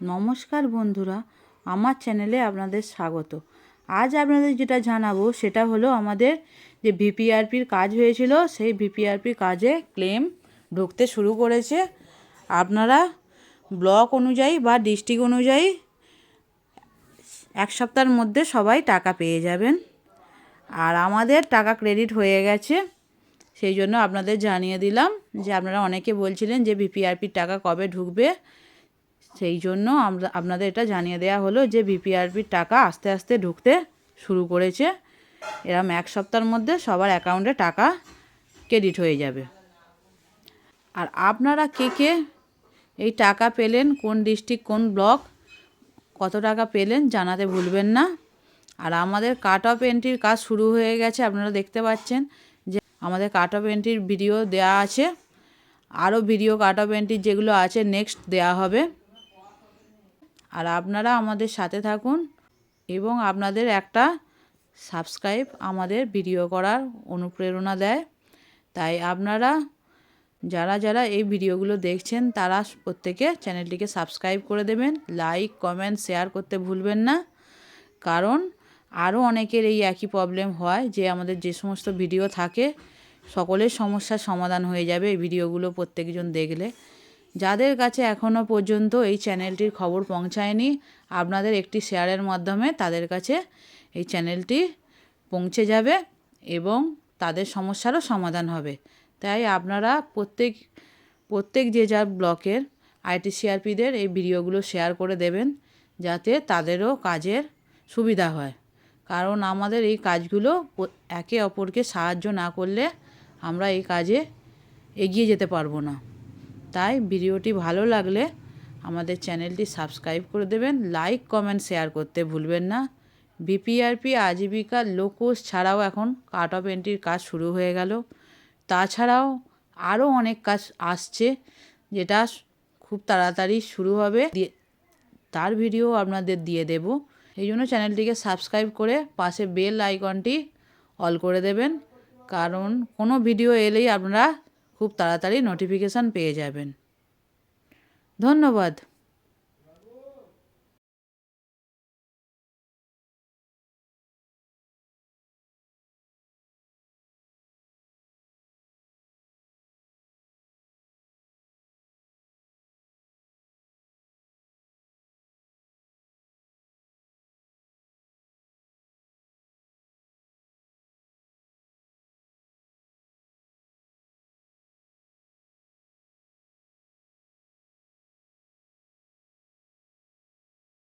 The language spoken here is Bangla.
নমস্কার বন্ধুরা, আমার চ্যানেলে আপনাদের স্বাগত। আজ আপনাদের যেটা জানাবো সেটা হলো আমাদের যে ভিপিআরপির কাজ হয়েছিল, সেই ভিপিআরপির কাজে ক্লেম ঢুকতে শুরু করেছে। আপনারা ব্লক অনুযায়ী বা ডিস্ট্রিক্ট অনুযায়ী এক সপ্তাহের মধ্যে সবাই টাকা পেয়ে যাবেন। আর আমাদের টাকা ক্রেডিট হয়ে গেছে, সেই জন্য আপনাদের জানিয়ে দিলাম যে আপনারা অনেকে বলছিলেন যে ভিপিআরপির টাকা কবে ঢুকবে। সেই জন্য আপনাদের এটা জানিয়ে দেওয়া হলো যে ভিপিআরপির টাকা আস্তে আস্তে ঢুকতে শুরু করেছে। এরকম এক সপ্তাহের মধ্যে সবার অ্যাকাউন্টে টাকা ক্রেডিট হয়ে যাবে। আর আপনারা কে কে এই টাকা পেলেন, কোন ডিস্ট্রিক্ট কোন ব্লক কত টাকা পেলেন জানাতে ভুলবেন না। আর আমাদের কাট অফ এন্ট্রির কাজ শুরু হয়ে গেছে। আপনারা দেখতে পাচ্ছেন যে আমাদের কাট অফ এন্ট্রির ভিডিও দেওয়া আছে। আরও ভিডিও কাট অফ এন্ট্রির যেগুলো আছে নেক্সট দেওয়া হবে। আর আপনারা আমাদের সাথে থাকুন এবং আপনাদের একটা সাবস্ক্রাইব আমাদের ভিডিও করার অনুপ্রেরণা দেয়। তাই আপনারা যারা যারা এই ভিডিওগুলো দেখছেন তারা প্রত্যেকে চ্যানেলটিকে সাবস্ক্রাইব করে দেবেন, লাইক কমেন্ট শেয়ার করতে ভুলবেন না। কারণ আরও অনেকের এই একই প্রবলেম হয় যে আমাদের যে সমস্ত ভিডিও থাকে সকলের সমস্যার সমাধান হয়ে যাবে এই ভিডিওগুলো প্রত্যেকজন দেখলে। যাদের কাছে এখনও পর্যন্ত এই চ্যানেলটির খবর পৌঁছায়নি, আপনাদের একটি শেয়ারের মাধ্যমে তাদের কাছে এই চ্যানেলটি পৌঁছে যাবে এবং তাদের সমস্যারও সমাধান হবে। তাই আপনারা প্রত্যেক যে যার ব্লকের আইটিসিআরপিদের এই ভিডিওগুলো শেয়ার করে দেবেন, যাতে তাদেরও কাজের সুবিধা হয়। কারণ আমাদের এই কাজগুলো একে অপরকে সাহায্য না করলে আমরা এই কাজে এগিয়ে যেতে পারবো না। তাই ভিডিওটি ভালো লাগলে আমাদের চ্যানেলটি সাবস্ক্রাইব করে দেবেন, লাইক কমেন্ট শেয়ার করতে ভুলবেন না। ভিপিআরপি আজীবিকা লোকোস ছাড়াও এখন কাট অফ এন্ট্রির কাজ শুরু হয়ে গেল। তাছাড়াও আরও অনেক কাজ আসছে যেটা খুব তাড়াতাড়ি শুরু হবে, তার ভিডিও আপনাদের দিয়ে দেব। এই জন্য চ্যানেলটিকে সাবস্ক্রাইব করে পাশে বেল আইকনটি অল করে দেবেন, কারণ কোনো ভিডিও এলেই আপনারা খুব তাড়াতাড়ি নোটিফিকেশান পেয়ে যাবেন। ধন্যবাদ।